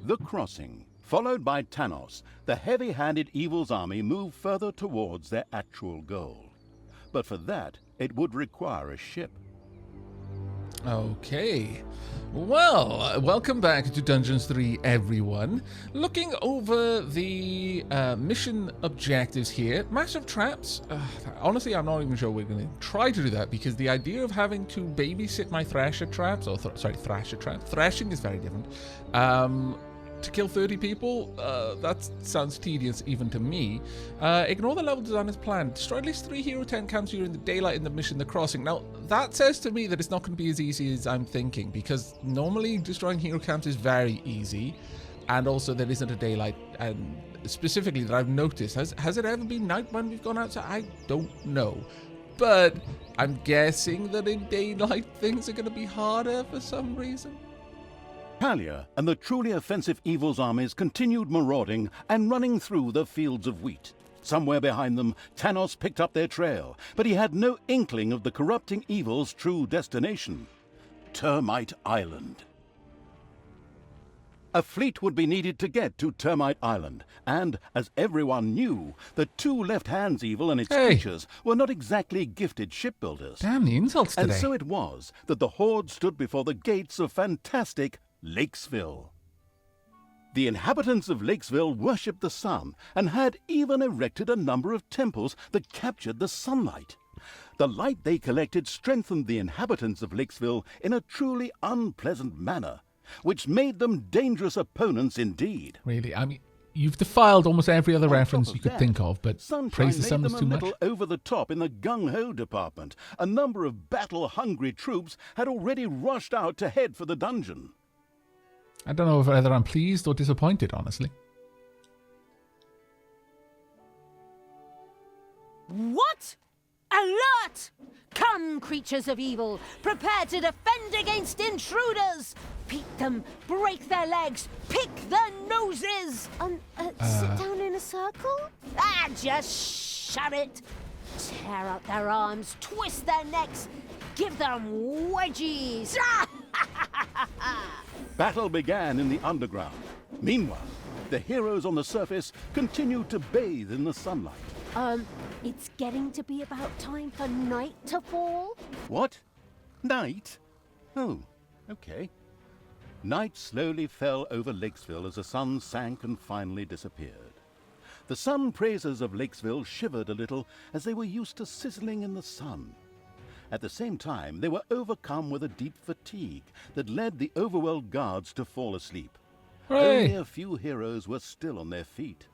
The crossing, followed by Tanos, the heavy-handed evil's army moved further towards their actual goal. But for that, it would require a ship. Okay. Well, welcome back to Dungeons 3, everyone. Looking over the mission objectives here. Massive traps. Honestly, I'm not even sure we're going to try to do that, because the idea of having to babysit my thrasher traps, or thrasher traps. Thrashing is very different. To kill 30 people, that sounds tedious even to me. Ignore the level design as planned. Destroy at least 3 hero tent camps during the daylight in the mission The Crossing. Now, that says to me that it's not going to be as easy as I'm thinking, because normally destroying hero camps is very easy, and also there isn't a daylight, and specifically that I've noticed. Has it ever been night when we've gone outside? I don't know. But I'm guessing that in daylight things are going to be harder for some reason. Kalia and the truly offensive evil's armies continued marauding and running through the fields of wheat. Somewhere behind them, Tanos picked up their trail, but he had no inkling of the corrupting evil's true destination: Termite Island. A fleet would be needed to get to Termite Island, and, as everyone knew, the 2 left-hands evil and its creatures were not exactly gifted shipbuilders. Damn the insults today. And so it was that the Horde stood before the gates of fantastic Leakesville. The inhabitants of Leakesville worshipped the sun and had even erected a number of temples that captured the sunlight. The light they collected strengthened the inhabitants of Leakesville in a truly unpleasant manner, which made them dangerous opponents indeed. Really, I mean, you've defiled almost every other reference you could think of, but praise the sun was too much. A little over the top in the gung-ho department. A number of battle-hungry troops had already rushed out to head for the dungeon. I don't know whether I'm pleased or disappointed, honestly. What? Alert! Come, creatures of evil, prepare to defend against intruders! Beat them, break their legs, pick their noses! Sit down in a circle? Just shut it! Tear out their arms, twist their necks, give them wedgies! Battle began in the underground. Meanwhile, the heroes on the surface continued to bathe in the sunlight. It's getting to be about time for night to fall. What? Night? Oh, okay. Night slowly fell over Leakesville as the sun sank and finally disappeared. The sun praisers of Leakesville shivered a little as they were used to sizzling in the sun. At the same time, they were overcome with a deep fatigue that led the Overworld guards to fall asleep. Hooray! Only a few heroes were still on their feet.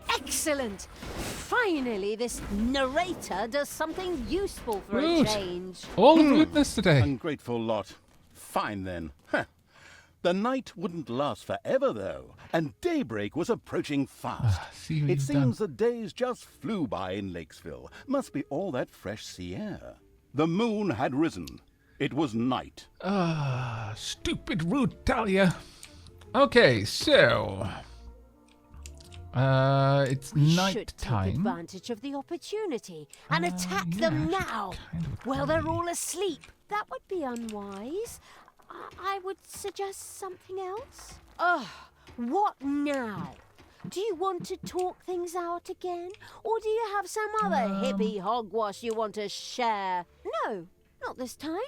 Excellent! Finally, this narrator does something useful for a change. All the rudeness today. Ungrateful lot. Fine then. The night wouldn't last forever, though, and daybreak was approaching fast. It seems the days just flew by in Leakesville. Must be all that fresh sea air. The moon had risen. It was night. Stupid rude Talia. Okay, so it's night should time. take advantage of the opportunity and attack them now. While they're all asleep. That would be unwise. I would suggest something else. What now? Do you want to talk things out again? Or do you have some other hippie hogwash you want to share? No, not this time.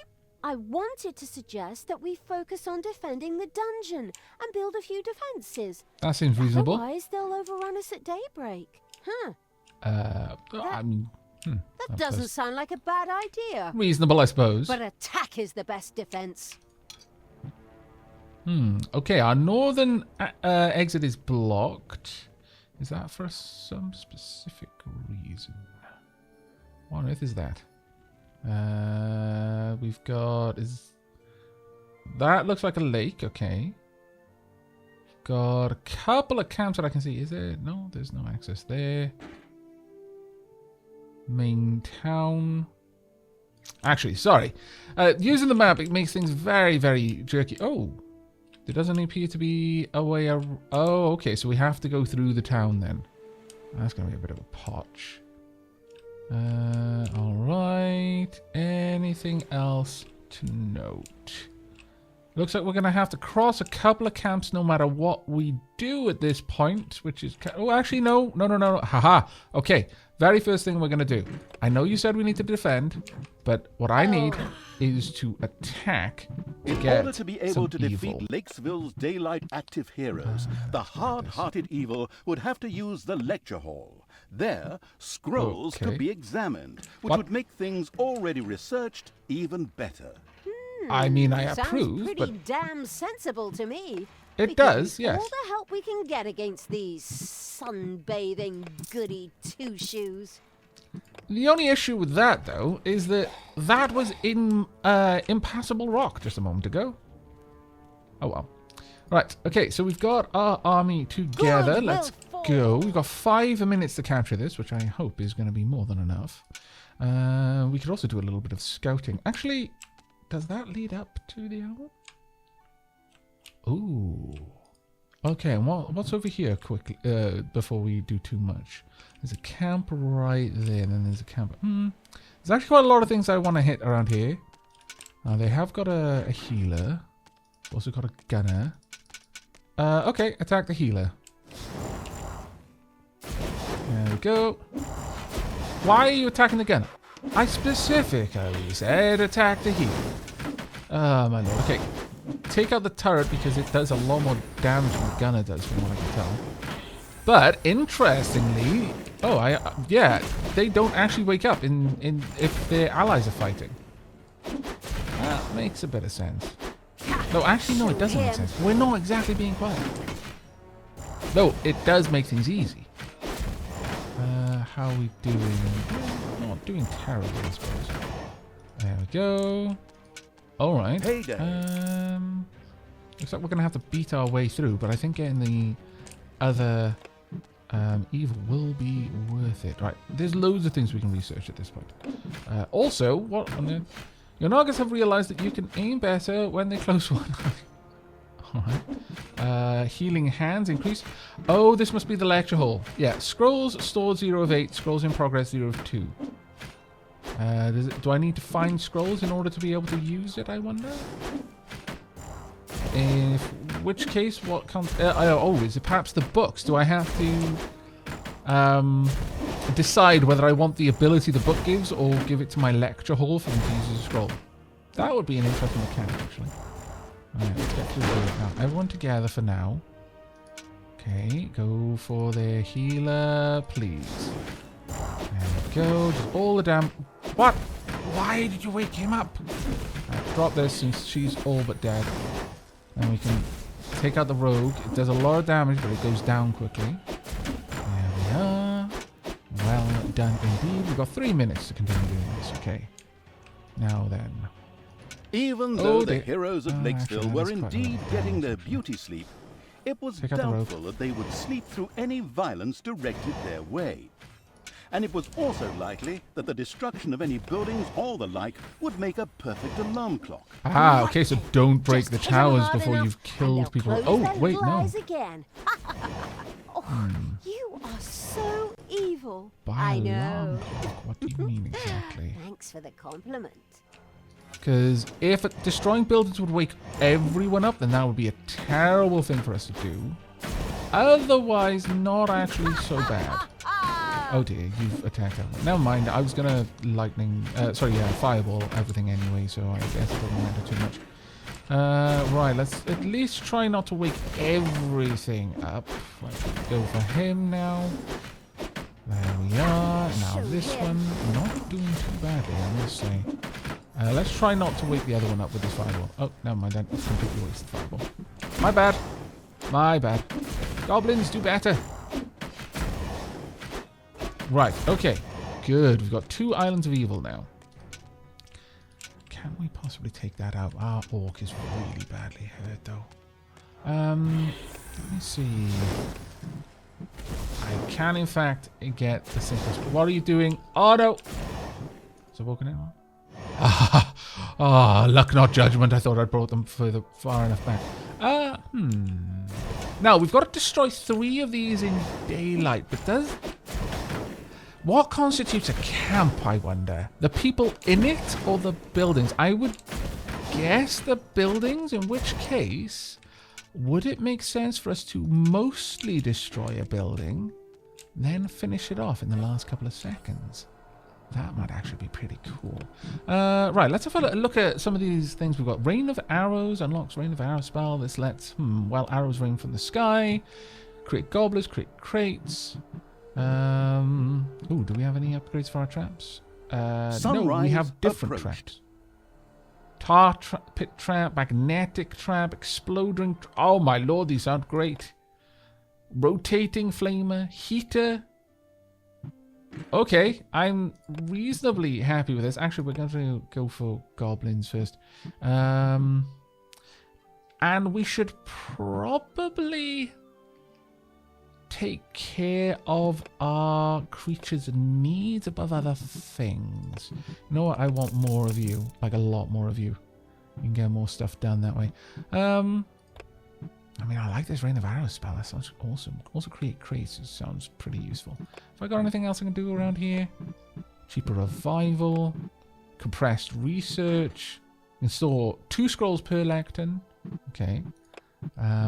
I wanted to suggest that we focus on defending the dungeon and build a few defenses. That seems reasonable. Otherwise, they'll overrun us at daybreak. I mean, that doesn't sound like a bad idea. Reasonable, I suppose. But attack is the best defense. Okay, our northern exit is blocked. Is that for some specific reason? What on earth is that? We've got... That looks like a lake, okay. We've got a couple of camps that I can see. Is there? No, there's no access there. Main town. Actually, sorry. Using the map, it makes things very, very jerky. Oh, there doesn't appear to be a way... Oh, okay, so we have to go through the town then. That's going to be a bit of a potch. Alright. Anything else to note? Looks like we're going to have to cross a couple of camps no matter what we do at this point, which is... Oh, actually, no. No. Haha. Okay. Very first thing we're going to do. I know you said we need to defend, but what I need is to attack to In get order to be able to evil. defeat Leakesville's daylight active heroes, the hard-hearted evil would have to use the lecture hall. There, scrolls Okay. could be examined, which What? would make things already researched even better. I mean, I Sounds approve, pretty but damn sensible to me. it We could does, use yes. all the help we can get against these sunbathing goody two-shoes. The only issue with that, though, is that that was in impassable rock just a moment ago. Oh, well. Right, okay, so we've got our army together. Good, Let's we'll go. We've got 5 minutes to capture this, which I hope is going to be more than enough. We could also do a little bit of scouting. Actually, does that lead up to the owl? Ooh. Okay, and what's over here quickly, before we do too much? There's a camp right there, and then there's a camp... There's actually quite a lot of things I want to hit around here. They have got a healer. Also got a gunner. Okay, attack the healer. There we go. Why are you attacking the gunner? I specifically said attack the healer. Oh, my lord. Okay. Take out the turret because it does a lot more damage than the gunner does from what I can tell. But, interestingly... Oh, yeah. They don't actually wake up if their allies are fighting. That makes a bit of sense. No, actually, no, it doesn't make sense. We're not exactly being quiet. No, it does make things easy. How are we doing? Not doing terribly, I suppose. There we go. Alright. Heyday. Looks like we're going to have to beat our way through, but I think getting the other evil will be worth it. Right, there's loads of things we can research at this point. Also, what on the... Your Nagas have realized that you can aim better when they close one eye. Alright. Healing hands increase. Oh, this must be the lecture hall. Yeah, scrolls stored 0 of 8, scrolls in progress 0 of 2. Do I need to find scrolls in order to be able to use it, I wonder? In which case, what comes... is it perhaps the books? Do I have to decide whether I want the ability the book gives or give it to my lecture hall for them to use as a scroll? That would be an interesting mechanic, actually. Alright, let's get through here. Now, everyone together for now. Okay, go for their healer, please. There we go. Just all the damn... What? Why did you wake him up? Right, drop this since she's all but dead. Then we can take out the rogue. It does a lot of damage, but it goes down quickly. There we are. Well done indeed. We've got 3 minutes to continue doing this. Okay. Now then. Even though the heroes of Leakesville actually, were that's quite a indeed lot of getting damage, their actually. beauty sleep, it was Take out the rope. doubtful that they would sleep through any violence directed their way. And it was also likely that the destruction of any buildings or the like would make a perfect alarm clock. Ah, okay, so don't break Just the hit 'em towers hard before enough you've and killed they'll people. close Oh, their wait, little no. eyes again. You are so evil. By I alarm know. clock, what do you mean exactly? Thanks for the compliment. Because if destroying buildings would wake everyone up, then that would be a terrible thing for us to do. Otherwise, not actually so bad. Oh dear, you've attacked that one. Never mind, I was going to fireball everything anyway, so I guess it doesn't matter too much. Right, let's at least try not to wake everything up. Let's go for him now. There we are. Now this one, not doing too badly, I must say. Let's try not to wake the other one up with this fireball. Oh, never mind, then. It's completely wasted fireball. My bad. My bad. Goblins, do better. Right, okay. Good. We've got 2 Islands of Evil now. Can we possibly take that out? Our orc is really badly hurt, though. Let me see. I can, in fact, get the simplest. What are you doing? Oh, no. Is it walking in? Luck, not judgment. I thought I'd brought them far enough back. Now, we've got to destroy 3 of these in daylight, but what constitutes a camp, I wonder? The people in it or the buildings? I would guess the buildings, in which case, would it make sense for us to mostly destroy a building, then finish it off in the last couple of seconds? That might actually be pretty cool. Right, let's have a look at some of these things we've got. Rain of Arrows unlocks Rain of Arrows spell. This lets, while arrows rain from the sky, create gobblers, create crates. Ooh, do we have any upgrades for our traps? No, we have different traps. Tar pit trap, magnetic trap, exploding. Oh my lord, these sound great. Rotating flamer, heater. Okay, I'm reasonably happy with this. Actually, we're going to go for goblins first. And we should probably take care of our creatures' needs above other things. You know what? I want more of you. Like a lot more of you. You can get more stuff done that way. I mean, I like this Rain of Arrows spell. That sounds awesome. Also create crates. It sounds pretty useful. Have I got anything else I can do around here? Cheaper revival. Compressed research. You can store 2 scrolls per lectern. Okay.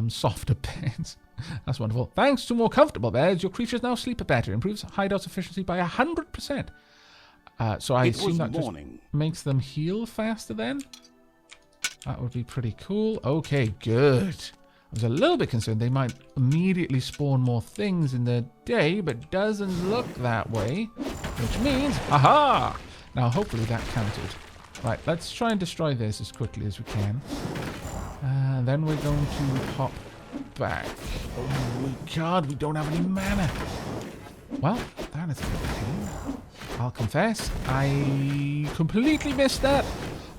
Softer beds. That's wonderful. Thanks to more comfortable beds, your creatures now sleep better. Improves hideout efficiency by 100%. So I assume that just makes them heal faster then? That would be pretty cool. Okay, good. I was a little bit concerned they might immediately spawn more things in the day, but doesn't look that way. Which means, aha! Now hopefully that counted. Right, let's try and destroy this as quickly as we can. And then we're going to hop back. Oh my god, we don't have any mana. Well, that is a bit of a pain. I'll confess, I completely missed that.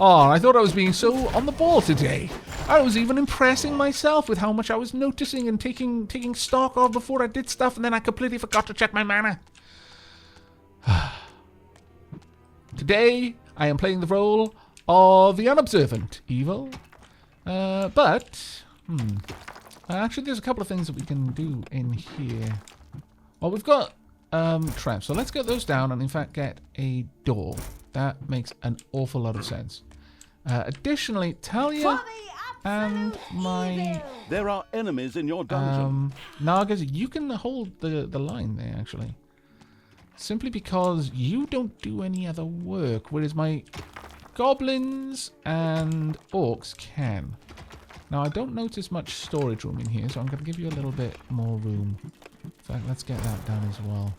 Oh, I thought I was being so on the ball today. I was even impressing myself with how much I was noticing and taking stock of before I did stuff, and then I completely forgot to check my mana. Today, I am playing the role of the unobservant evil. Actually, there's a couple of things that we can do in here. Well, we've got traps, so let's get those down and in fact get a door. That makes an awful lot of sense. Additionally, Talia and my... There are enemies in your dungeon. Nagas, you can hold the line there, actually. Simply because you don't do any other work, whereas my goblins and orcs can. Now, I don't notice much storage room in here, so I'm going to give you a little bit more room. In fact, let's get that done as well.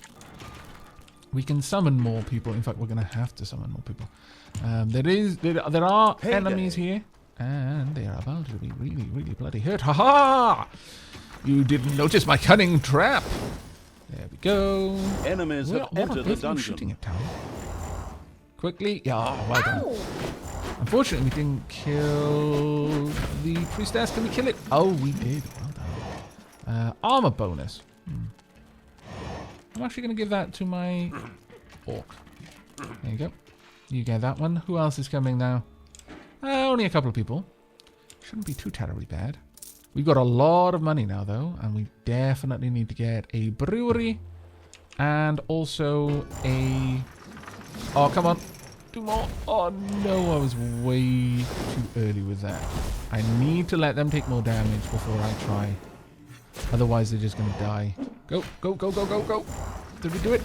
We can summon more people. In fact, we're going to have to summon more people. There are enemies here, and they are about to be really, really bloody hurt. Ha ha! You didn't notice my cunning trap. There we go. Enemies have entered the dungeon. Shooting at Town. Quickly. Yeah, well done. Unfortunately, we didn't kill the priestess. Can we kill it? Oh, we did. Well done. Armor bonus. I'm actually going to give that to my orc. There you go. You get that one. Who else is coming now? Only a couple of people. Shouldn't be too terribly bad. We've got a lot of money now, though, and we definitely need to get a brewery and also a... Oh, come on. 2 more. Oh, no, I was way too early with that. I need to let them take more damage before I try. Otherwise, they're just going to die. Go, go, go, go, go, go. Did we do it?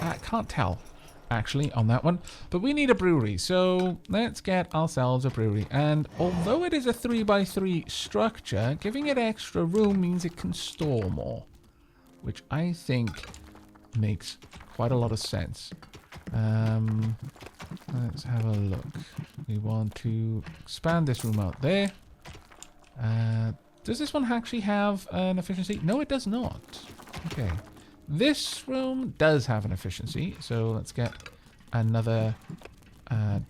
I can't tell, actually, on that one. But we need a brewery, so let's get ourselves a brewery. And although it is a 3x3 structure, giving it extra room means it can store more, which I think makes quite a lot of sense. Let's have a look. We want to expand this room out there. Does this one actually have an efficiency? No, it does not. Okay. This room does have an efficiency, so let's get another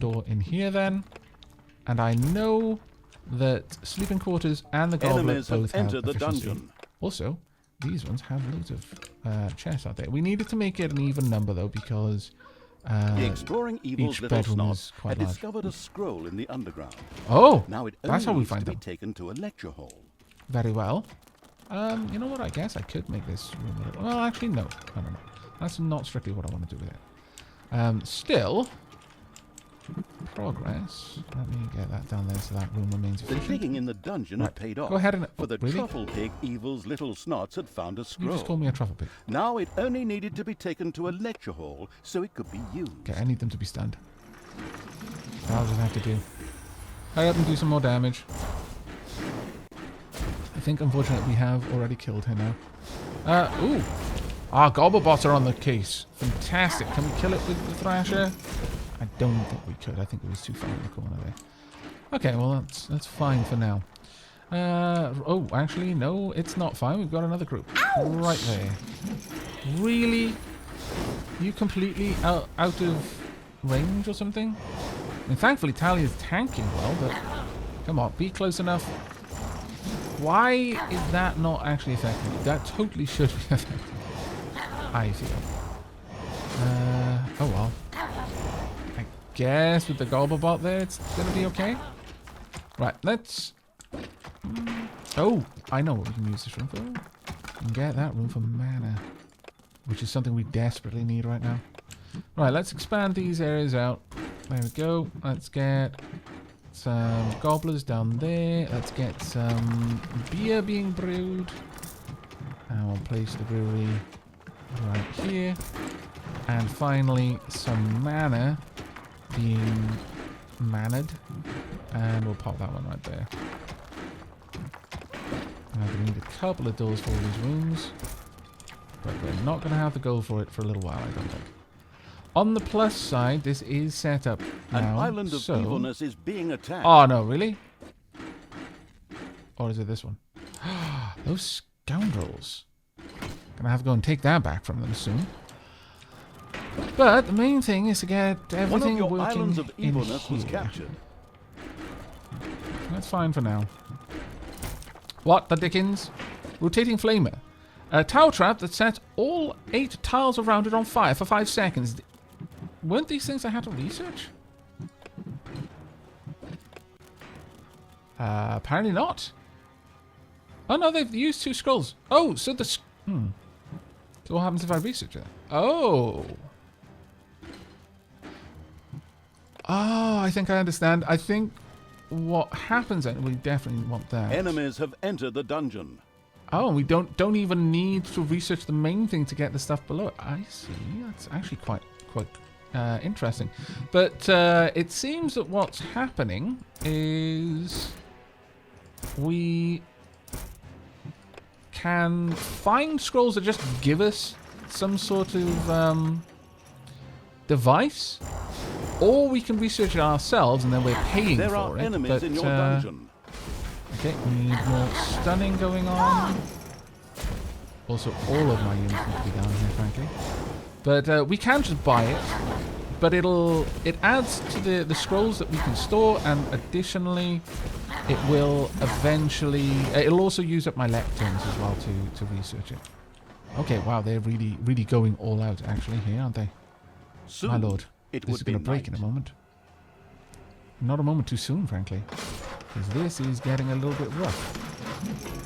door in here then. And I know that sleeping quarters and the goblet both have efficiency. Dungeon. Also, these ones have loads of chests out there. We needed to make it an even number though, because the exploring evil's each little bedroom snot is quite had large. discovered a scroll in the underground. Oh, now it that's how we needs find to be them. taken to a lecture hall. Very well. You know what? I guess I could make this room a little... Well, actually, no. No, no, no. That's not strictly what I want to do with it. Still, progress. Let me get that down there so that room remains The efficient. digging in the dungeon had paid off. Go ahead and... For the really? truffle pig, Evil's little snots had found a You scroll. just called me a truffle pig. Now it only needed to be taken to a lecture hall so it could be used. Okay, I need them to be stunned. I'll just have to do. Hurry up and do some more damage. I think, unfortunately, we have already killed her now. Ooh. Our Gobblebots are on the case. Fantastic. Can we kill it with the Thrasher? I don't think we could. I think it was too far in the corner there. Okay, well, that's fine for now. Oh, actually, no, it's not fine. We've got another group. Ouch! Right there. Really? You completely out of range or something? I mean, thankfully, Talia's tanking well, but come on, be close enough. Why is that not actually affecting you? That totally should be affecting you, I feel. Oh well. I guess with the Gobblebot there, it's going to be okay. Right, let's... Oh, I know what we can use this room for. We can get that room for mana, which is something we desperately need right now. Right, let's expand these areas out. There we go. Let's get some gobblers down there. Let's get some beer being brewed. And we'll place the brewery right here. And finally, some mana being mannered. And we'll pop that one right there. Now we need a couple of doors for all these rooms. But we're not going to have to go for it for a little while, I don't think. On the plus side, this is set up now. An island of evilness is being attacked. Oh, no, really? Or is it this one? Those scoundrels. Gonna have to go and take that back from them soon. But the main thing is to get everything One of your working islands of in evilness was here. captured. That's fine for now. What the dickens? Rotating flamer. A tower trap that sets all 8 tiles around it on fire for 5 seconds. Weren't these things I had to research? Apparently not. Oh no, they've used 2 scrolls. Oh, so the... So what happens if I research it? Oh. Oh, I think I understand. I think what happens then, we definitely want that. Enemies have entered the dungeon. Oh, and we don't even need to research the main thing to get the stuff below it. I see. That's actually quite interesting. But it seems that what's happening is we can find scrolls that just give us some sort of device, or we can research it ourselves and then we're paying There for are it. enemies But, in your dungeon. okay, we need more stunning going on. Also, all of my units need to be down here, frankly. But we can just buy it. But it adds to the scrolls that we can store, and additionally, it will eventually... it'll also use up my lecterns as well to research it. Okay, wow, they're really going all out, actually, here, aren't they? Soon, My lord, it this is going to break in a moment. Not a moment too soon, frankly. Because this is getting a little bit rough.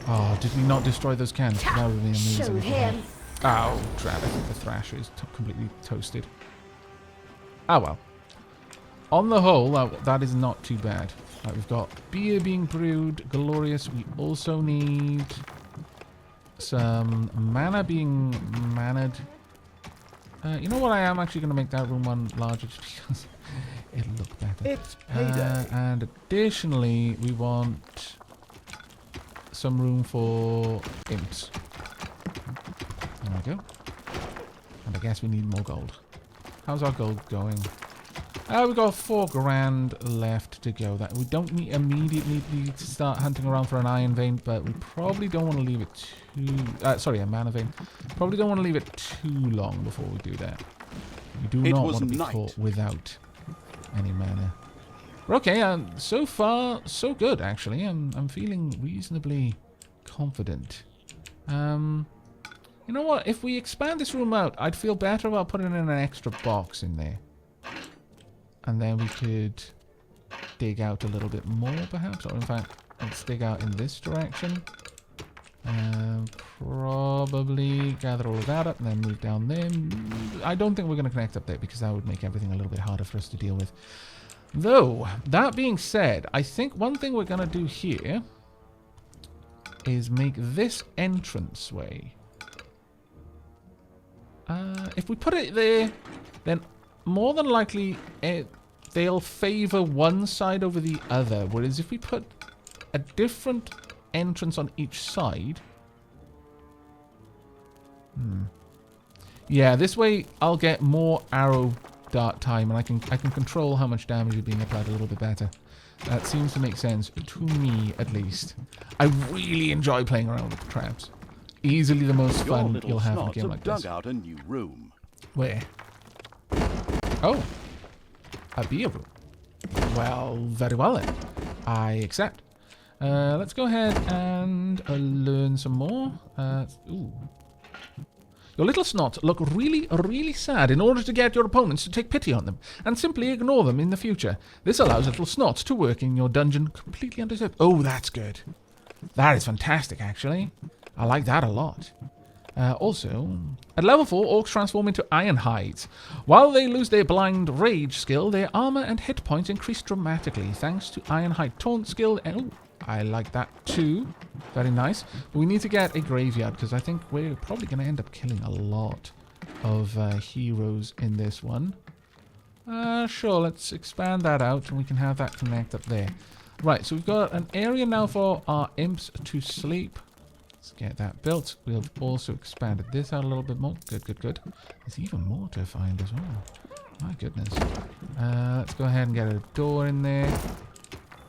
Oh, did we not destroy those cans? That would be amazing. Show him. Oh, drat, I think the Thrasher is completely toasted. Ah, well. On the whole, that is not too bad. Right, we've got beer being brewed, glorious. We also need some mana being mannered. You know what? I am actually going to make that room one larger just because it'll look better. It's payday. And additionally, we want some room for imps. There we go. And I guess we need more gold. How's our gold going? We've got 4 grand left to go. That we don't immediately need to start hunting around for an iron vein, but we probably don't want to leave it too... sorry, a mana vein. Probably don't want to leave it too long before we do that. We do not want to be caught without any mana. Okay, so far, so good, actually. I'm feeling reasonably confident. You know what? If we expand this room out, I'd feel better about putting in an extra box in there. And then we could dig out a little bit more, perhaps. Or in fact, let's dig out in this direction. Probably gather all of that up and then move down there. I don't think we're going to connect up there because that would make everything a little bit harder for us to deal with. Though, that being said, I think one thing we're going to do here is make this entranceway. If we put it there, then more than likely they'll favor one side over the other. Whereas if we put a different entrance on each side... Yeah, this way I'll get more arrow dart time, and I can control how much damage is being applied a little bit better. That seems to make sense to me, at least. I really enjoy playing around with the traps. Easily the most fun you'll have in a game like this. Dug out a new room. Where? Oh, a beer room. Well, very well then. I accept. Let's go ahead and learn some more. Ooh. Your little snots look really, really sad in order to get your opponents to take pity on them and simply ignore them in the future. This allows little snots to work in your dungeon completely undisturbed. Oh, that's good. That is fantastic, actually. I like that a lot. Also, at level 4, orcs transform into iron hides. While they lose their blind rage skill, their armor and hit points increase dramatically thanks to iron hide taunt skill. And ooh, I like that too. Very nice. But we need to get a graveyard because I think we're probably going to end up killing a lot of heroes in this one. Sure, let's expand that out and we can have that connect up there. Right, so we've got an area now for our imps to sleep. Let's get that built. We've also expanded this out a little bit more. Good, good, good. There's even more to find as well. My goodness. Let's go ahead and get a door in there.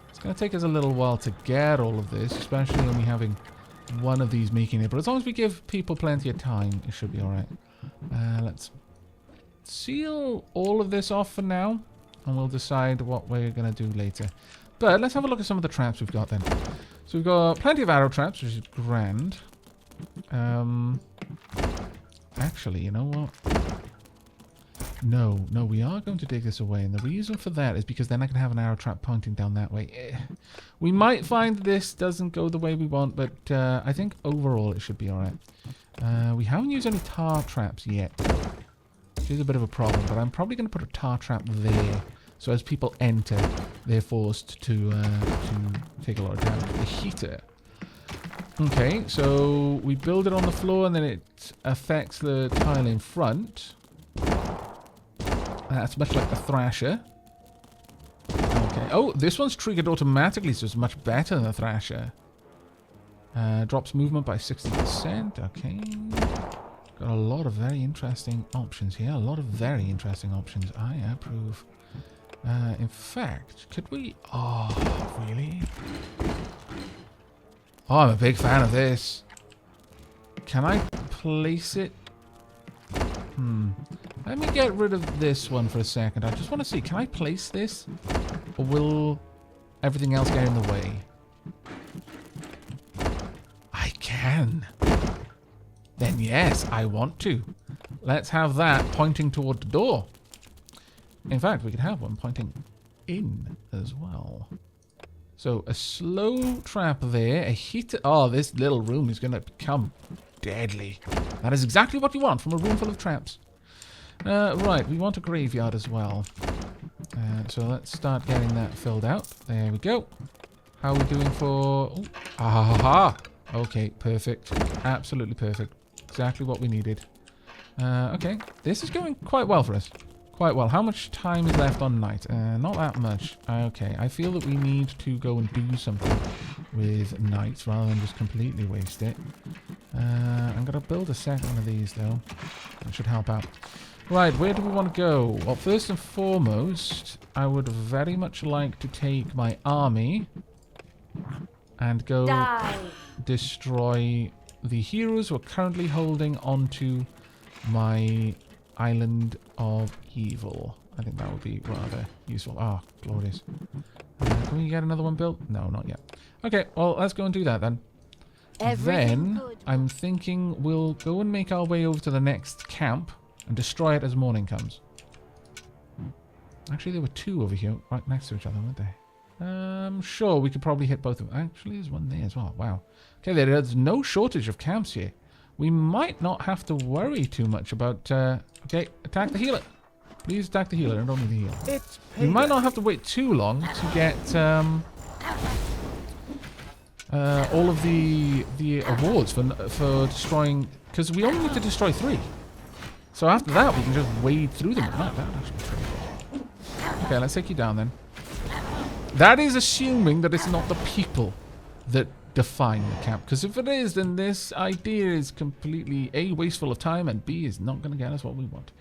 It's going to take us a little while to get all of this, especially when we're having one of these making it. But as long as we give people plenty of time, it should be alright. Let's seal all of this off for now, and we'll decide what we're going to do later. But let's have a look at some of the traps we've got then. So we've got plenty of arrow traps, which is grand. Actually, you know what? No, we are going to dig this away. And the reason for that is because then I can have an arrow trap pointing down that way. We might find this doesn't go the way we want, but I think overall it should be alright. We haven't used any tar traps yet, which is a bit of a problem. But I'm probably going to put a tar trap there. So as people enter, they're forced to take a lot of damage. The heater. Okay, so we build it on the floor and then it affects the tile in front. That's much like the thrasher. Okay. Oh, this one's triggered automatically, so it's much better than the thrasher. Drops movement by 60%. Okay. Got a lot of very interesting options here. A lot of very interesting options. I approve. In fact, could we... Oh, really? Oh, I'm a big fan of this. Can I place it? Let me get rid of this one for a second. I just want to see, can I place this? Or will everything else get in the way? I can. Then yes, I want to. Let's have that pointing toward the door. In fact, we could have one pointing in as well. So, a slow trap there. A heater. Oh, this little room is going to become deadly. That is exactly what you want from a room full of traps. Right, we want a graveyard as well. So, let's start getting that filled out. There we go. How are we doing for... Ooh. Ah, okay, perfect. Absolutely perfect. Exactly what we needed. Okay, this is going quite well for us. Quite well. How much time is left on night? Not that much. Okay, I feel that we need to go and do something with nights rather than just completely waste it. I'm going to build a second one of these, though. That should help out. Right, where do we want to go? Well, first and foremost, I would very much like to take my army and go destroy the heroes who are currently holding onto my island of evil. I think that would be rather useful. Ah, glorious. Can we get another one built? No, not yet. Okay, well, let's go and do that then. Then, I'm thinking we'll go and make our way over to the next camp and destroy it as morning comes. Actually, there were two over here right next to each other, weren't they? Sure, we could probably hit both of them. Actually, there's one there as well. Wow. Okay, there's no shortage of camps here. We might not have to worry too much about... okay, attack the healer. Please attack the healer. I don't need the heal. It's We might payday. not have to wait too long to get all of the awards for destroying, because we only need to destroy 3. So after that, we can just wade through them at night. That would actually be pretty good. Okay, let's take you down then. That is assuming that it's not the people that define the camp. Because if it is, then this idea is completely A, wasteful of time, and B, is not going to get us what we want.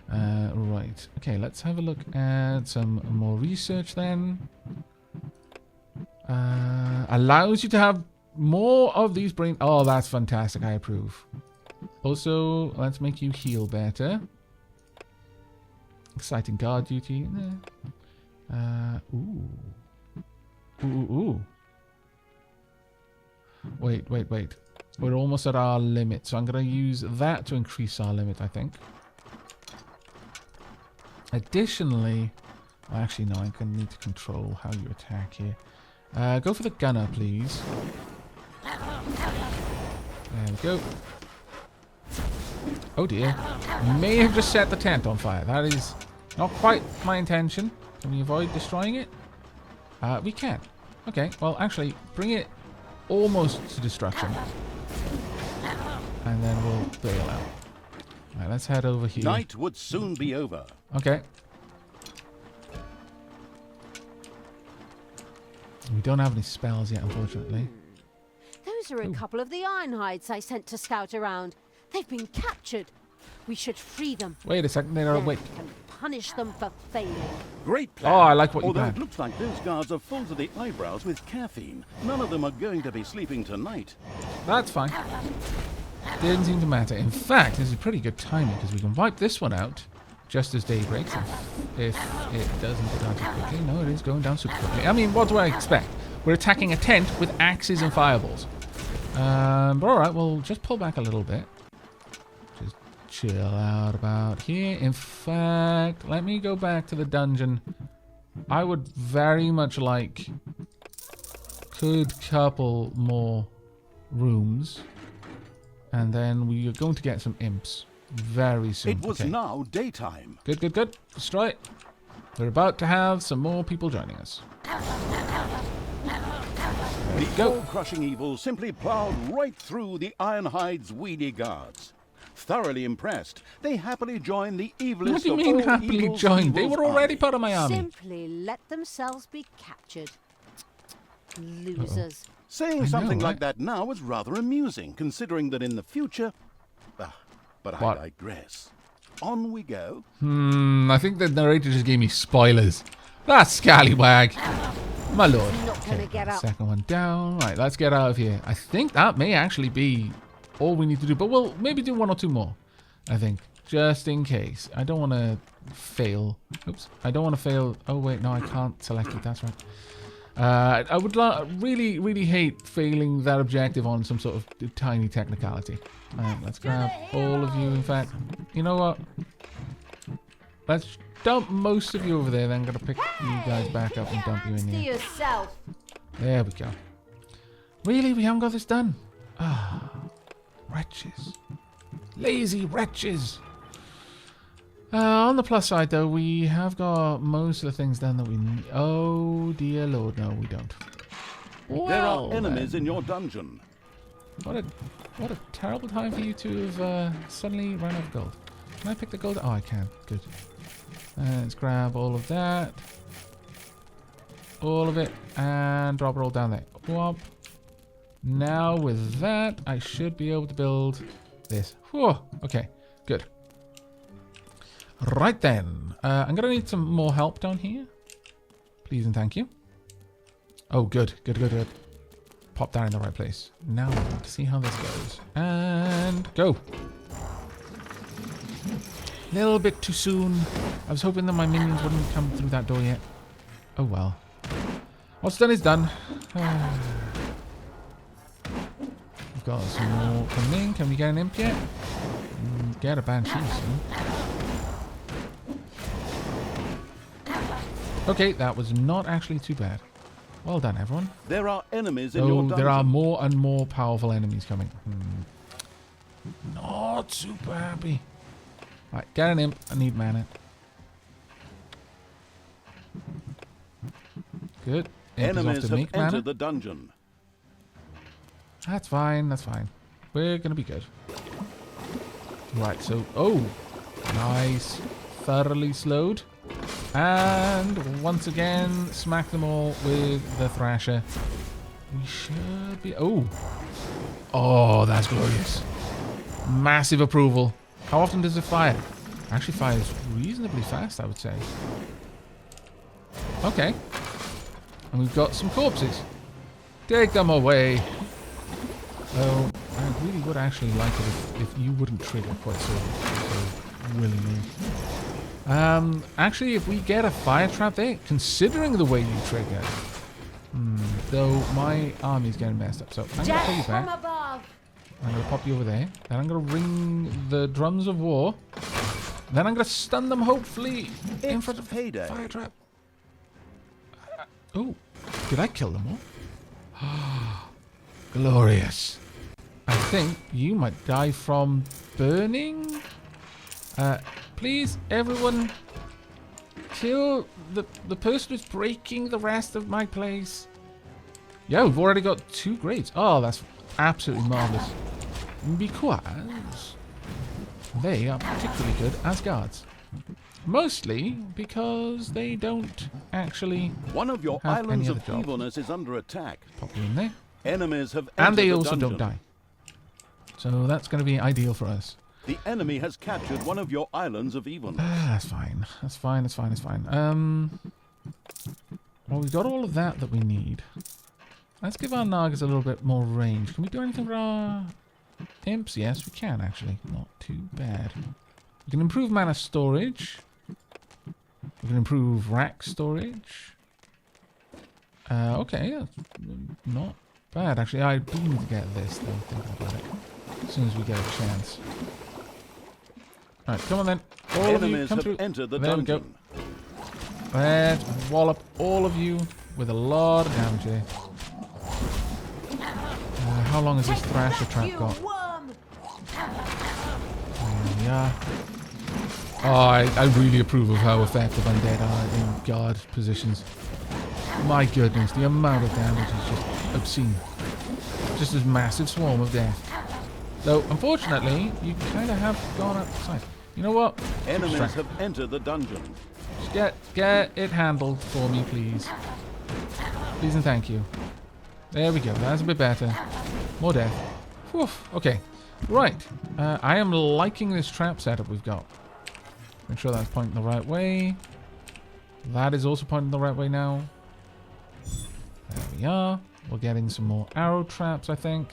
Right. Okay, let's have a look at some more research then. Allows you to have more of these brain... Oh, that's fantastic. I approve. Also, let's make you heal better. Exciting guard duty. Ooh. Ooh. Wait. We're almost at our limit, so I'm going to use that to increase our limit, I think. Additionally... Actually, no, I'm going to need to control how you attack here. Go for the gunner, please. There we go. Oh dear. May have just set the tent on fire. That is not quite my intention. Can we avoid destroying it? We can. Okay, well, actually, bring it almost to destruction. And then we'll bail out. Alright, let's head over here. Night would soon be over. Okay. We don't have any spells yet, unfortunately. Those are a couple of the Ironhides I sent to scout around. They've been captured. We should free them. Wait a second, they're Then awake. we can punish them for failing. Great plan. Oh, I like what you Although planned. it looks like those guards are full to the eyebrows with caffeine. None of them are going to be sleeping tonight. That's fine. Didn't seem to matter. In fact, this is pretty good timing because we can wipe this one out just as day breaks. If it doesn't go down too quickly. No, it is going down super quickly. I mean, what do I expect? We're attacking a tent with axes and fireballs. But alright, we'll just pull back a little bit. Just chill out about here. In fact, let me go back to the dungeon. I would very much like... Could couple more rooms. And then we are going to get some imps very soon. It was now daytime. Good. Destroy it. We're about to have some more people joining us. The Go. all-crushing evil simply plowed right through the Ironhide's weedy guards. Thoroughly impressed, they happily joined the evilest What do you of mean all happily evil's joined? They evil's were already army. part of my army. Simply let themselves be captured. Losers. Saying I something know, like right? that now is rather amusing, considering that in the future... but What? I digress. On we go. I think the narrator just gave me spoilers. That scallywag. My lord. Not gonna get up. Second one down. Right, let's get out of here. I think that may actually be all we need to do. But we'll maybe do 1 or 2 more. I think. Just in case. I don't want to fail. Oops. I don't want to fail. Oh, wait. No, I can't select it. That's right. I would really hate failing that objective on some sort of tiny technicality. Let's grab all of you. In fact, you know what? Let's dump most of you over there. Then I'm going to pick you guys back up and dump you in To here. yourself. There we go. Really? We haven't got this done? Ah, wretches. Lazy wretches. On the plus side, though, we have got most of the things done that we need. Oh, dear Lord, no, we don't. There Well, are enemies then. in your dungeon. What a terrible time for you to have suddenly run out of gold. Can I pick the gold? Oh, I can. Good. Let's grab all of that. All of it. And drop it all down there. Whomp. Now with that, I should be able to build this. Whew. Okay. Good. Right then. I'm going to need some more help down here. Please and thank you. Oh, good. Good. Pop that in the right place. Now we want to see how this goes. And go. Little bit too soon. I was hoping that my minions wouldn't come through that door yet. Oh well. What's done is done. We've got some more coming in. Can we get an imp yet? Get a banshee soon. Okay, that was not actually too bad. Well done, everyone. There are enemies in your Oh, dungeon. there are more and more powerful enemies coming. Not super happy. Right, get an imp. I need mana. Good. Imp is off Enemies to have make mana. entered the dungeon. That's fine, that's fine. We're gonna be good. Right, so... Oh! Nice. Thoroughly slowed. And once again, smack them all with the Thrasher. We should be... Oh! Oh, that's glorious. Massive approval. How often does it fire? Actually fires reasonably fast, I would say. Okay. And we've got some corpses. Take them away. Though, I really would actually like it if you wouldn't trigger quite so willingly. Actually, if we get a fire trap there, considering the way you trigger, though my army's getting messed up, so I'm going to pull you back. I'm going to pop you over there. Then I'm going to ring the drums of war. Then I'm going to stun them, hopefully, in front of the fire trap. Oh, did I kill them all? Glorious. I think you might die from burning. Please, everyone, kill the person who's breaking the rest of my place. Yeah, we've already got 2 grades. Oh, that's absolutely marvelous. Because they are particularly good as guards. Mostly because they don't actually One of your have islands any of other jobs. evilness is under attack. Pop you in there. Enemies have entered And they the also dungeon. don't die. So that's going to be ideal for us. The enemy has captured one of your islands of evilness. That's fine. That's fine. That's fine. That's fine. Well, we've got all of that we need. Let's give our Nagas a little bit more range. Can we do anything for our imps? Yes, we can actually. Not too bad. We can improve mana storage. We can improve rack storage. Okay, that's not bad. Actually, I do need to get this, though, thinking about it. As soon as we get a chance. Alright, come on then. All of you, Enemies come have through. entered the There we go. dungeon. Let's wallop all of you with a lot of damage here. How long has this Thrasher trap got? Yeah. Oh, I really approve of how effective undead are in guard positions. My goodness, the amount of damage is just obscene. Just this massive swarm of death. Though, unfortunately, you kind of have gone outside. You know what? Enemies Distract. have entered the dungeon. Just get it handled for me, please. Please and thank you. There we go. That's a bit better. More death. Whew. Okay. Right. I am liking this trap setup we've got. Make sure that's pointing the right way. That is also pointing the right way now. There we are. We're getting some more arrow traps, I think.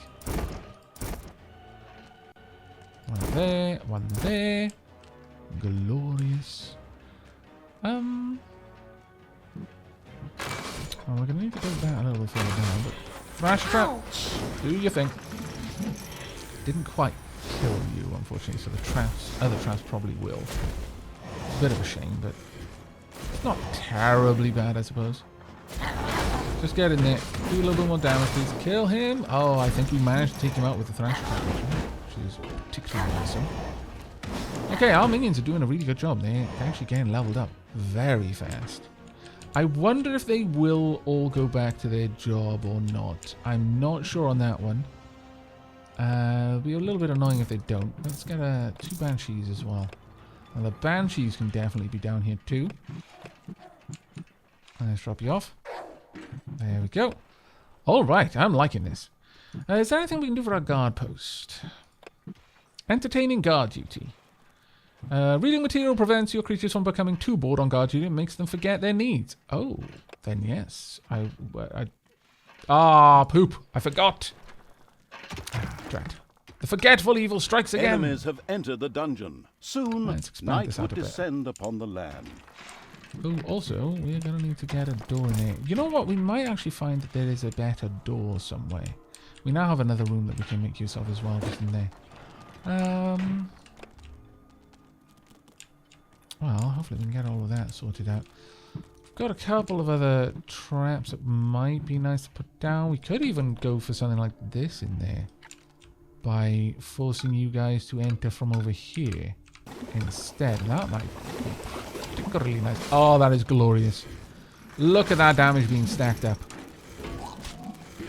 One there. One there. Glorious. Oh, we're going to need to go that a little bit further down, but Thrash trap, do your thing. Didn't quite kill you, unfortunately, so the other traps probably will. Bit of a shame, but it's not terribly bad, I suppose. Just get in there, do a little bit more damage, please. Kill him. Oh, I think we managed to take him out with the Thrash trap, which is particularly awesome. Okay, our minions are doing a really good job. They're actually getting leveled up very fast. I wonder if they will all go back to their job or not. I'm not sure on that one. It'll be a little bit annoying if they don't. Let's get 2 Banshees as well. And the Banshees can definitely be down here too. Let's drop you off. There we go. Alright, I'm liking this. Is there anything we can do for our guard post? Entertaining guard duty. Reading material prevents your creatures from becoming too bored on guard duty and makes them forget their needs. Oh, then yes. Poop. I forgot. Drat. The forgetful evil strikes again. Enemies have entered the dungeon. Soon, Let's expand night this would out a bit. descend upon the land. Oh, also, we're going to need to get a door in there. You know what? We might actually find that there is a better door somewhere. We now have another room that we can make use of as well, just in there. Well, hopefully we can get all of that sorted out. We've got a couple of other traps that might be nice to put down. We could even go for something like this in there. By forcing you guys to enter from over here instead. That might be particularly nice. Oh, that is glorious. Look at that damage being stacked up.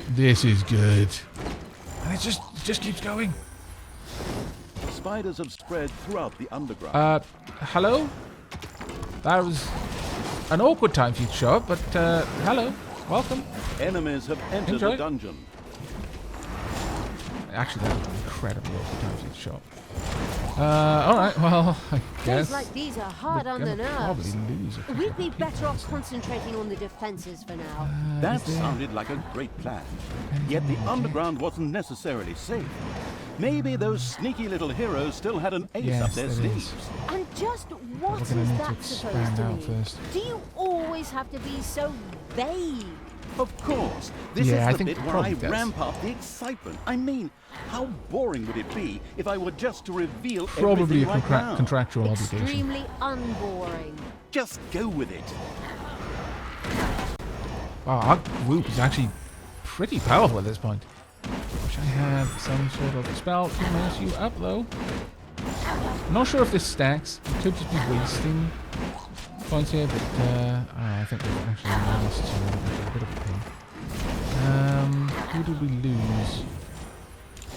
This is good. And it just keeps going. Spiders have spread throughout the underground. Hello? That was an awkward time for you to show up, but, hello. Welcome. Enemies have entered Enjoy. the dungeon. Actually, that was an incredibly awkward time for you to show up. Alright, well, I guess... Days like these are hard we're on the gonna nerves. probably lose a couple We'd of be people better off this time. concentrating on the defenses for now. That Is there sounded like a great plan. anything Yet the I can underground wasn't necessarily safe. Maybe those sneaky little heroes still had an ace Yes, up their there sleeves. is. And just what we're is gonna need to that supposed expand to out mean? first. Do you always have to be so vague? Of course. This Yeah, I is the think bit it where I probably does. ramp up the excitement. I mean, how boring would it be if I were just to reveal Probably a everything right now? contractual obligation. Extremely unboring. Just go with it. Wow, our group is actually pretty powerful at this point. Wish I had some sort of spell to mess you up, though. Not sure if this stacks. It could just be wasting points here, but I think we've actually managed to a bit of a pain. Who did we lose?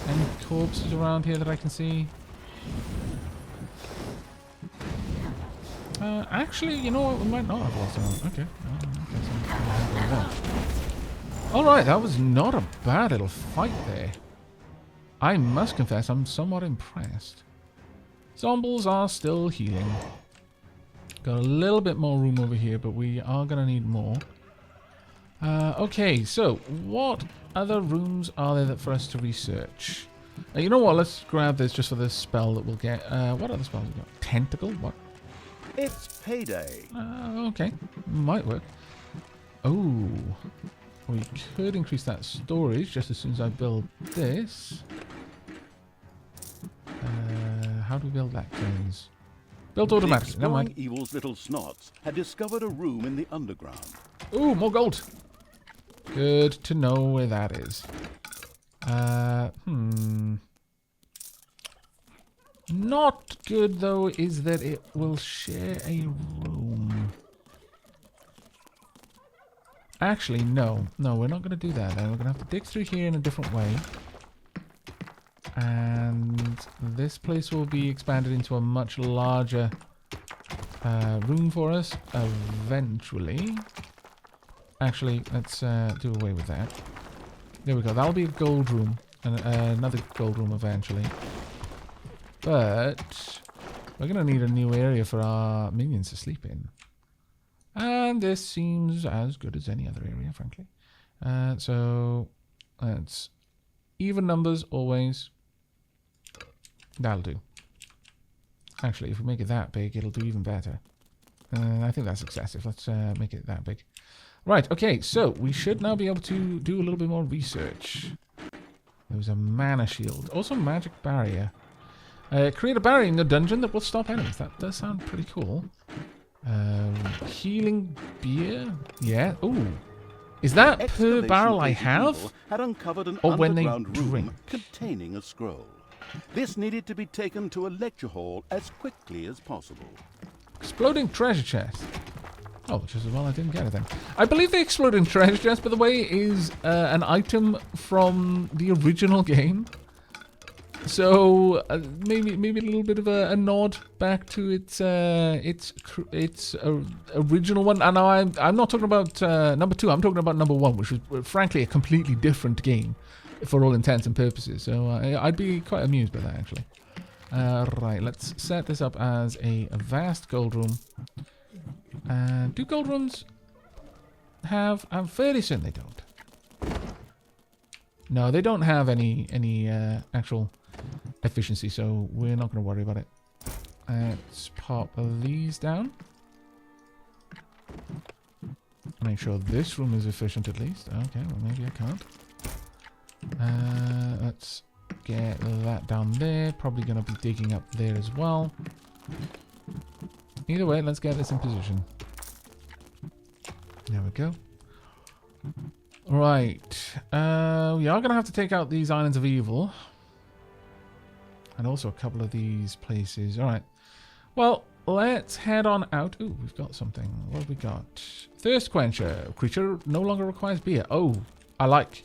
Any corpses around here that I can see? Actually, you know what? We might not have lost anyone. Okay. Alright, that was not a bad little fight there. I must confess, I'm somewhat impressed. Zombies are still healing. Got a little bit more room over here, but we are going to need more. Okay, so what other rooms are there for us to research? You know what? Let's grab this just for the spell that we'll get. What other spells we got? Tentacle? What? It's payday. Okay. Might work. Oh. We could increase that storage just as soon as I build this. How do we build that, James? Built automatically. Never mind. Exploring Evil's little snots had discovered a room in the underground. Ooh, more gold. Good to know where that is. Not good, though, is that it will share a room. Actually, no. No, we're not going to do that. Then. We're going to have to dig through here in a different way. And this place will be expanded into a much larger room for us eventually. Actually, let's do away with that. There we go. That'll be a gold room. And another gold room eventually. But we're going to need a new area for our minions to sleep in. And this seems as good as any other area, frankly. So let's even numbers always. That'll do. Actually, if we make it that big, it'll do even better. I think that's excessive. Let's make it that big. Right, okay, so we should now be able to do a little bit more research. There was a mana shield. Also magic barrier. Create a barrier in the dungeon that will stop enemies. That does sound pretty cool. Healing beer? Yeah. Ooh. Is that per Excavation barrel I Agent have? Evil had uncovered an Or when they underground room drink? containing a scroll. This needed to be taken to a lecture hall as quickly as possible. Exploding treasure chest. Oh, just as well I didn't get it then. I believe the exploding treasure chest, by the way, is an item from the original game. So maybe a little bit of a nod back to its original one. And now I'm not talking about number 2. I'm talking about number 1, which was frankly a completely different game for all intents and purposes. So I'd be quite amused by that actually. Right, let's set this up as a vast gold room. And do gold rooms have? I'm fairly certain they don't. No, they don't have any actual efficiency, so we're not going to worry about it. Let's pop these down. Make sure this room is efficient at least. Okay, well maybe I can't. Let's get that down there. Probably going to be digging up there as well. Either way, let's get this in position. There we go. Right. We are going to have to take out these Islands of Evil. And also a couple of these places. Alright. Well, let's head on out. Ooh, we've got something. What have we got? Thirst quencher. Creature no longer requires beer. Oh, I like.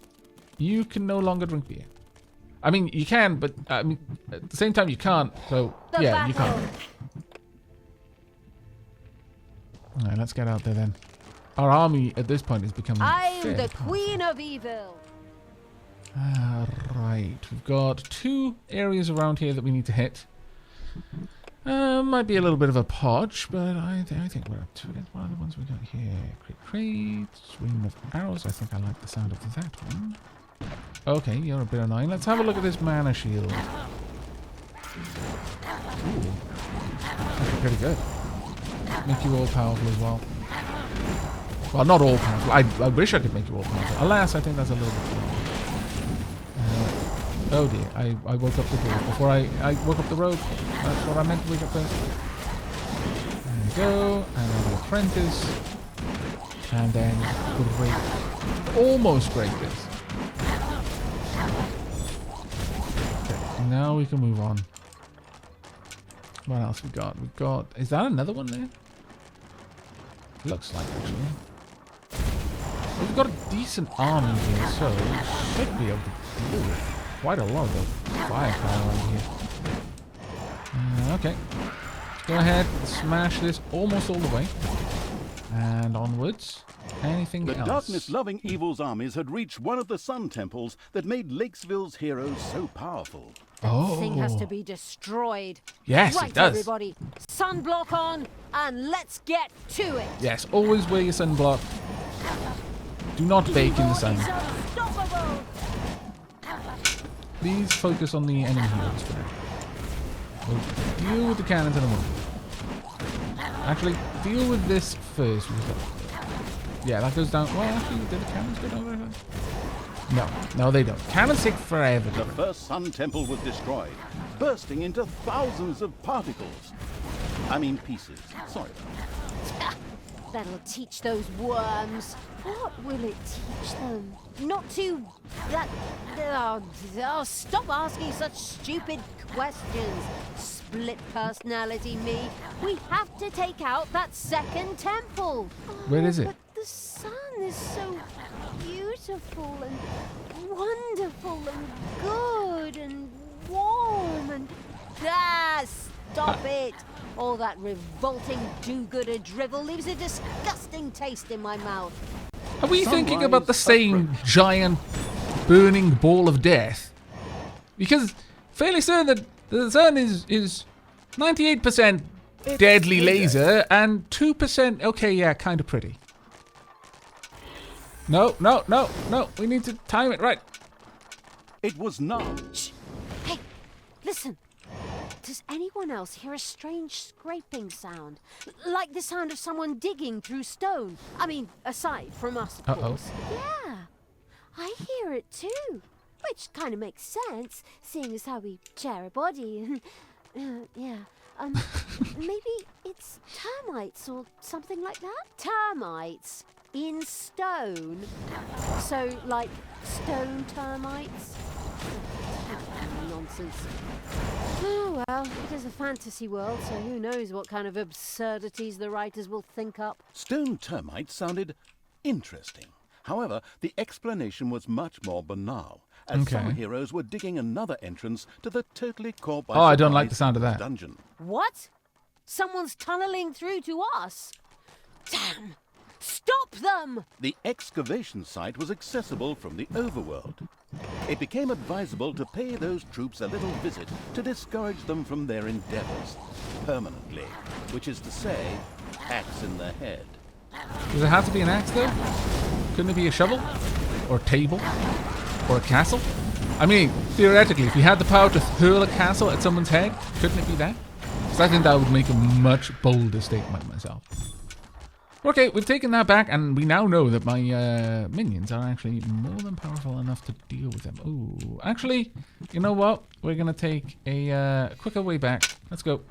You can no longer drink beer. I mean, you can, but I mean, at the same time, you can't. So, yeah, you can't. All right, let's get out there then. Our army at this point is becoming I'm the powerful. Queen of Evil. Right, we've got 2 areas around here that we need to hit. Might be a little bit of a podge, but I think we're up to it. What are the ones we got here? Crate, Stream of Arrows. I think I like the sound of that one. Okay, you're a bit annoying. Let's have a look at this mana shield. Ooh, that's pretty good. Make you all powerful as well. Well, not all powerful. I wish I could make you all powerful. Alas, I think that's a little bit too oh dear, I woke up the door before I woke up the road. That's what I meant to wake up first. There we go. And then the apprentice. And then great. Almost break this. Okay, now we can move on. What else we got? We've got... Is that another one there? Looks like, actually. We've got a decent army here, so we should be able to deal with quite a lot of firepower around here. Okay. Go ahead, smash this almost all the way. And onwards. Anything The else? darkness-loving evil's armies had reached one of the sun temples that made Leakesville's heroes so powerful. That thing has to be destroyed. Yes, right, it does. Everybody, sunblock on, and let's get to it. Yes, always wear your sunblock. Do not bake in the sun. It's unstoppable. Please focus on the enemy heroes for now. We'll deal with the cannons in a moment. Actually, deal with this first. Yeah, that goes down. Well, actually, did the cannons go down very fast? No, they don't. Cannons take forever. The first sun temple was destroyed, bursting into thousands of particles. I mean pieces. Sorry. That'll teach those worms. What will it teach them? Not to... stop asking such stupid questions. Split personality me. We have to take out that second temple. Where is it? But the sun is so beautiful and wonderful and good and warm and... stop it! All that revolting do-gooder drivel leaves a disgusting taste in my mouth. Are we thinking about the same giant burning ball of death? Because fairly certain that the sun is 98% deadly laser and 2%, okay, yeah, kind of pretty. No. We need to time it right. It was not. Shh. Hey, listen. Does anyone else hear a strange scraping sound? Like the sound of someone digging through stone? I mean, aside from us, of course. Yeah, I hear it too. Which kind of makes sense, seeing as how we share a body. Yeah. Maybe it's termites or something like that? Termites in stone? So, like, stone termites? Nonsense. Oh well, it is a fantasy world, so who knows what kind of absurdities the writers will think up. Stone termites sounded interesting. However, the explanation was much more banal, as some heroes were digging another entrance to the totally caught by I don't like the sound of that. Dungeon. What? Someone's tunneling through to us? Damn! Stop them! The excavation site was accessible from the Overworld. It became advisable to pay those troops a little visit to discourage them from their endeavors permanently, which is to say, axe in the head. Does it have to be an axe, though? Couldn't it be a shovel? Or a table? Or a castle? I mean, theoretically, if you had the power to hurl a castle at someone's head, couldn't it be that? Because I think that would make a much bolder statement myself. Okay, we've taken that back, and we now know that my minions are actually more than powerful enough to deal with them. Ooh, actually, you know what? We're going to take a quicker way back. Let's go.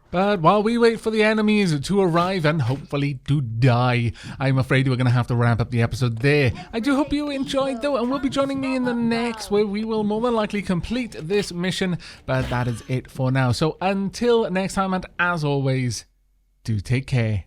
But while we wait for the enemies to arrive and hopefully to die, I'm afraid we're going to have to wrap up the episode there. I do hope you enjoyed though, and will be joining me in the next, where we will more than likely complete this mission. But that is it for now. So until next time, and as always, do take care.